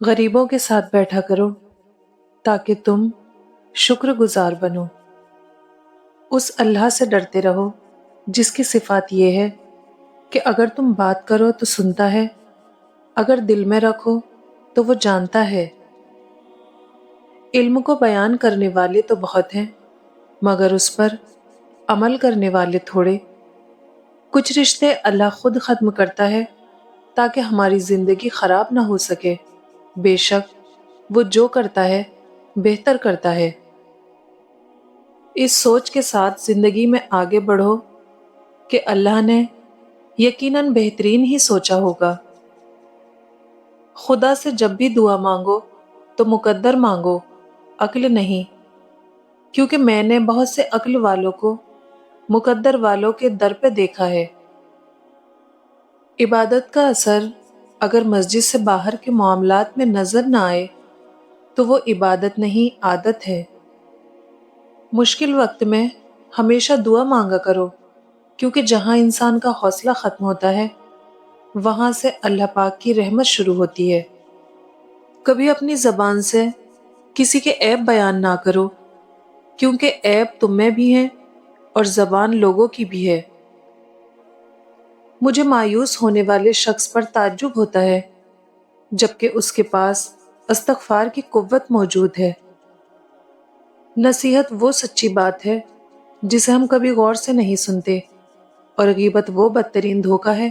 غریبوں کے ساتھ بیٹھا کرو تاکہ تم شکر گزار بنو۔ اس اللہ سے ڈرتے رہو جس کی صفات یہ ہے کہ اگر تم بات کرو تو سنتا ہے، اگر دل میں رکھو تو وہ جانتا ہے۔ علم کو بیان کرنے والے تو بہت ہیں مگر اس پر عمل کرنے والے تھوڑے۔ کچھ رشتے اللہ خود ختم کرتا ہے تاکہ ہماری زندگی خراب نہ ہو سکے۔ بے شک وہ جو کرتا ہے بہتر کرتا ہے۔ اس سوچ کے ساتھ زندگی میں آگے بڑھو کہ اللہ نے یقیناً بہترین ہی سوچا ہوگا۔ خدا سے جب بھی دعا مانگو تو مقدر مانگو، عقل نہیں، کیونکہ میں نے بہت سے عقل والوں کو مقدر والوں کے در پہ دیکھا ہے۔ عبادت کا اثر اگر مسجد سے باہر کے معاملات میں نظر نہ آئے تو وہ عبادت نہیں، عادت ہے۔ مشکل وقت میں ہمیشہ دعا مانگا کرو، کیونکہ جہاں انسان کا حوصلہ ختم ہوتا ہے وہاں سے اللہ پاک کی رحمت شروع ہوتی ہے۔ کبھی اپنی زبان سے کسی کے عیب بیان نہ کرو، کیونکہ عیب تم میں بھی ہیں اور زبان لوگوں کی بھی ہے۔ مجھے مایوس ہونے والے شخص پر تعجب ہوتا ہے جبکہ اس کے پاس استغفار کی قوت موجود ہے۔ نصیحت وہ سچی بات ہے جسے ہم کبھی غور سے نہیں سنتے، اور غیبت وہ بدترین دھوکہ ہے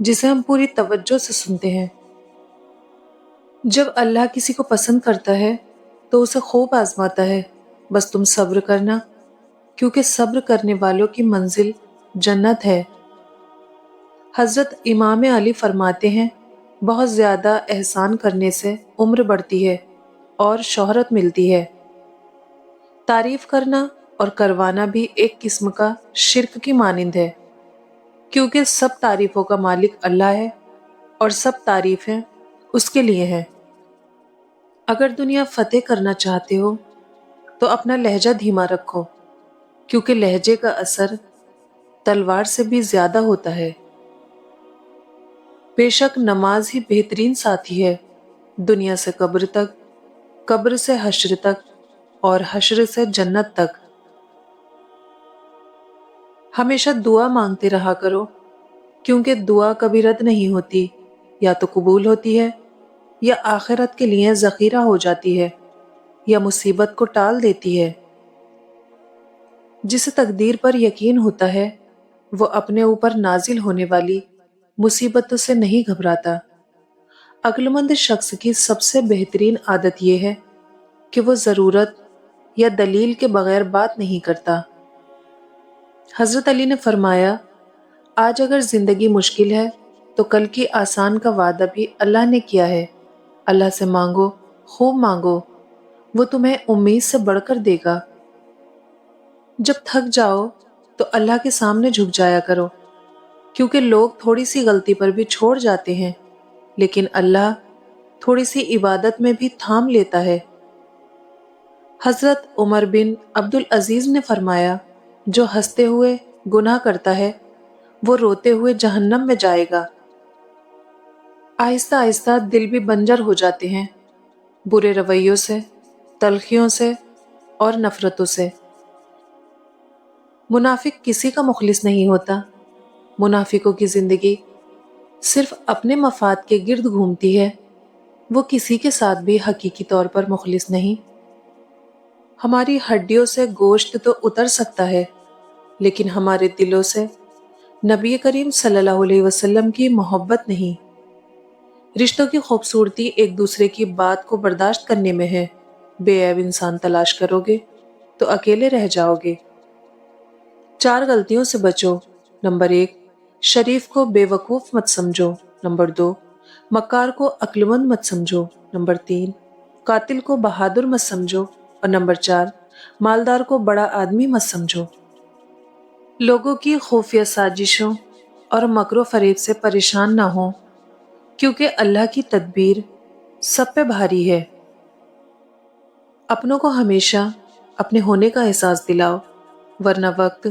جسے ہم پوری توجہ سے سنتے ہیں۔ جب اللہ کسی کو پسند کرتا ہے تو اسے خوب آزماتا ہے، بس تم صبر کرنا، کیونکہ صبر کرنے والوں کی منزل جنت ہے۔ حضرت امام علی فرماتے ہیں، بہت زیادہ احسان کرنے سے عمر بڑھتی ہے اور شہرت ملتی ہے۔ تعریف کرنا اور کروانا بھی ایک قسم کا شرک کی مانند ہے، کیونکہ سب تعریفوں کا مالک اللہ ہے اور سب تعریفیں اس کے لیے ہیں۔ اگر دنیا فتح کرنا چاہتے ہو تو اپنا لہجہ دھیما رکھو، کیونکہ لہجے کا اثر تلوار سے بھی زیادہ ہوتا ہے۔ بے شک نماز ہی بہترین ساتھی ہے، دنیا سے قبر تک، قبر سے حشر تک، اور حشر سے جنت تک۔ ہمیشہ دعا مانگتے رہا کرو، کیونکہ دعا کبھی رد نہیں ہوتی، یا تو قبول ہوتی ہے یا آخرت کے لیے ذخیرہ ہو جاتی ہے، یا مصیبت کو ٹال دیتی ہے۔ جسے تقدیر پر یقین ہوتا ہے وہ اپنے اوپر نازل ہونے والی مصیبتوں سے نہیں گھبراتا۔ عقل مند شخص کی سب سے بہترین عادت یہ ہے کہ وہ ضرورت یا دلیل کے بغیر بات نہیں کرتا۔ حضرت علی نے فرمایا، آج اگر زندگی مشکل ہے تو کل کی آسان کا وعدہ بھی اللہ نے کیا ہے۔ اللہ سے مانگو، خوب مانگو، وہ تمہیں امید سے بڑھ کر دے گا۔ جب تھک جاؤ تو اللہ کے سامنے جھک جایا کرو، کیونکہ لوگ تھوڑی سی غلطی پر بھی چھوڑ جاتے ہیں، لیکن اللہ تھوڑی سی عبادت میں بھی تھام لیتا ہے۔ حضرت عمر بن عبدالعزیز نے فرمایا، جو ہنستے ہوئے گناہ کرتا ہے وہ روتے ہوئے جہنم میں جائے گا۔ آہستہ آہستہ دل بھی بنجر ہو جاتے ہیں، برے رویوں سے، تلخیوں سے اور نفرتوں سے۔ منافق کسی کا مخلص نہیں ہوتا۔ منافقوں کی زندگی صرف اپنے مفاد کے گرد گھومتی ہے، وہ کسی کے ساتھ بھی حقیقی طور پر مخلص نہیں۔ ہماری ہڈیوں سے گوشت تو اتر سکتا ہے، لیکن ہمارے دلوں سے نبی کریم صلی اللہ علیہ وسلم کی محبت نہیں۔ رشتوں کی خوبصورتی ایک دوسرے کی بات کو برداشت کرنے میں ہے۔ بے عیب انسان تلاش کرو گے تو اکیلے رہ جاؤ گے۔ 4 غلطیوں سے بچو۔ نمبر 1، شریف کو بے وقوف مت سمجھو۔ نمبر 2، مکار کو عقل مند مت سمجھو۔ نمبر 3، قاتل کو بہادر مت سمجھو۔ اور نمبر 4، مالدار کو بڑا آدمی مت سمجھو۔ لوگوں کی خفیہ سازشوں اور مکر و فریب سے پریشان نہ ہوں، کیونکہ اللہ کی تدبیر سب پہ بھاری ہے۔ اپنوں کو ہمیشہ اپنے ہونے کا احساس دلاؤ، ورنہ وقت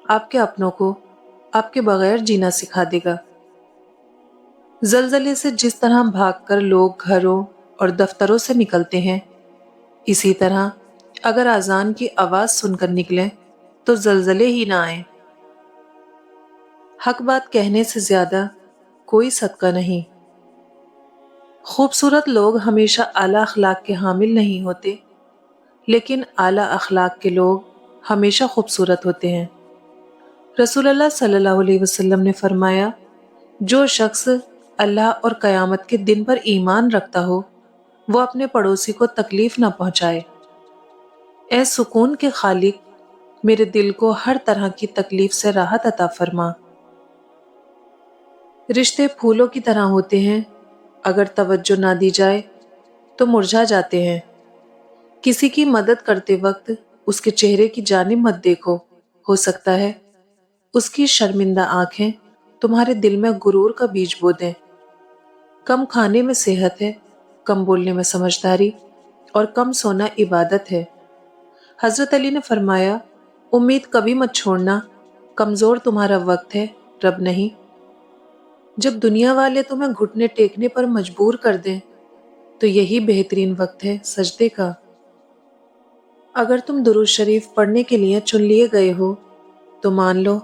آپ کے اپنوں کو آپ کے بغیر جینا سکھا دے گا۔ زلزلے سے جس طرح بھاگ کر لوگ گھروں اور دفتروں سے نکلتے ہیں، اسی طرح اگر اذان کی آواز سن کر نکلیں تو زلزلے ہی نہ آئیں۔ حق بات کہنے سے زیادہ کوئی صدقہ نہیں۔ خوبصورت لوگ ہمیشہ اعلیٰ اخلاق کے حامل نہیں ہوتے، لیکن اعلیٰ اخلاق کے لوگ ہمیشہ خوبصورت ہوتے ہیں۔ رسول اللہ صلی اللہ علیہ وسلم نے فرمایا، جو شخص اللہ اور قیامت کے دن پر ایمان رکھتا ہو وہ اپنے پڑوسی کو تکلیف نہ پہنچائے۔ اے سکون کے خالق، میرے دل کو ہر طرح کی تکلیف سے راحت عطا فرما۔ رشتے پھولوں کی طرح ہوتے ہیں، اگر توجہ نہ دی جائے تو مرجھا جاتے ہیں۔ کسی کی مدد کرتے وقت اس کے چہرے کی جانب مت دیکھو، ہو سکتا ہے اس کی شرمندہ آنکھیں تمہارے دل میں غرور کا بیج بو دیں۔ کم کھانے میں صحت ہے، کم بولنے میں سمجھداری، اور کم سونا عبادت ہے۔ حضرت علی نے فرمایا، امید کبھی مت چھوڑنا، کمزور تمہارا وقت ہے، رب نہیں۔ جب دنیا والے تمہیں گھٹنے ٹیکنے پر مجبور کر دیں تو یہی بہترین وقت ہے سجدے کا۔ اگر تم درود شریف پڑھنے کے لیے چن لیے گئے ہو تو مان لو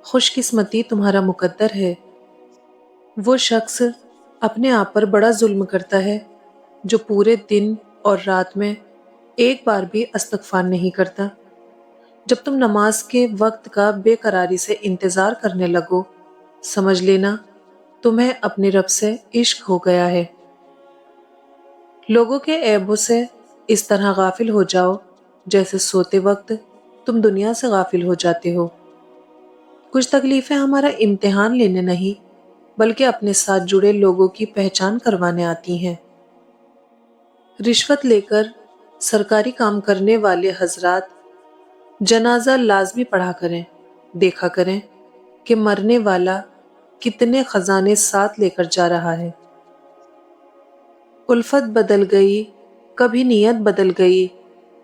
خوش قسمتی تمہارا مقدر ہے۔ وہ شخص اپنے آپ پر بڑا ظلم کرتا ہے جو پورے دن اور رات میں ایک بار بھی استغفار نہیں کرتا۔ جب تم نماز کے وقت کا بے قراری سے انتظار کرنے لگو، سمجھ لینا تمہیں اپنے رب سے عشق ہو گیا ہے۔ لوگوں کے عیبوں سے اس طرح غافل ہو جاؤ جیسے سوتے وقت تم دنیا سے غافل ہو جاتے ہو۔ کچھ تکلیفیں ہمارا امتحان لینے نہیں بلکہ اپنے ساتھ جڑے لوگوں کی پہچان کروانے آتی ہیں۔ رشوت لے کر سرکاری کام کرنے والے حضرات جنازہ لازمی پڑھا کریں، دیکھا کریں کہ مرنے والا کتنے خزانے ساتھ لے کر جا رہا ہے۔ الفت بدل گئی، کبھی نیت بدل گئی،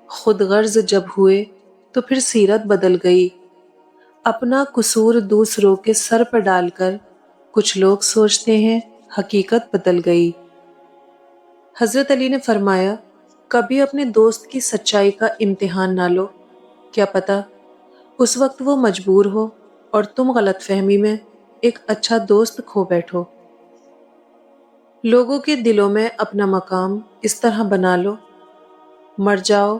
خود غرض جب ہوئے تو پھر سیرت بدل گئی۔ اپنا قصور دوسروں کے سر پر ڈال کر کچھ لوگ سوچتے ہیں حقیقت بدل گئی۔ حضرت علی نے فرمایا، کبھی اپنے دوست کی سچائی کا امتحان نہ لو، کیا پتہ اس وقت وہ مجبور ہو اور تم غلط فہمی میں ایک اچھا دوست کھو بیٹھو۔ لوگوں کے دلوں میں اپنا مقام اس طرح بنا لو، مر جاؤ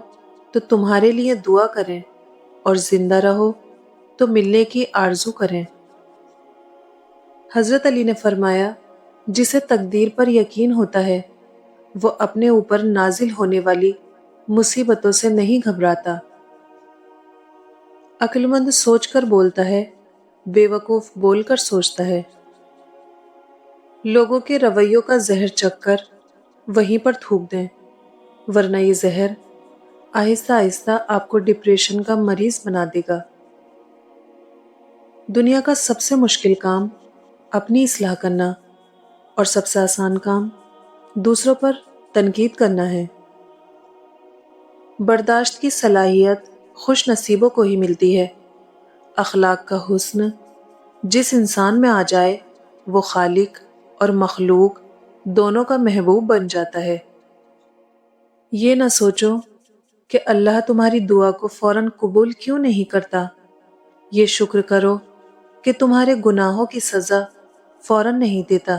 تو تمہارے لیے دعا کریں اور زندہ رہو تو ملنے کی آرزو کریں۔ حضرت علی نے فرمایا، جسے تقدیر پر یقین ہوتا ہے وہ اپنے اوپر نازل ہونے والی مصیبتوں سے نہیں گھبراتا۔ عقل مند سوچ کر بولتا ہے، بے وقوف بول کر سوچتا ہے۔ لوگوں کے رویوں کا زہر چکھ کر وہیں پر تھوک دیں، ورنہ یہ زہر آہستہ آہستہ آپ کو ڈپریشن کا مریض بنا دے گا۔ دنیا کا سب سے مشکل کام اپنی اصلاح کرنا اور سب سے آسان کام دوسروں پر تنقید کرنا ہے۔ برداشت کی صلاحیت خوش نصیبوں کو ہی ملتی ہے۔ اخلاق کا حسن جس انسان میں آ جائے وہ خالق اور مخلوق دونوں کا محبوب بن جاتا ہے۔ یہ نہ سوچو کہ اللہ تمہاری دعا کو فوراً قبول کیوں نہیں کرتا، یہ شکر کرو کہ تمہارے گناہوں کی سزا فوراً نہیں دیتا۔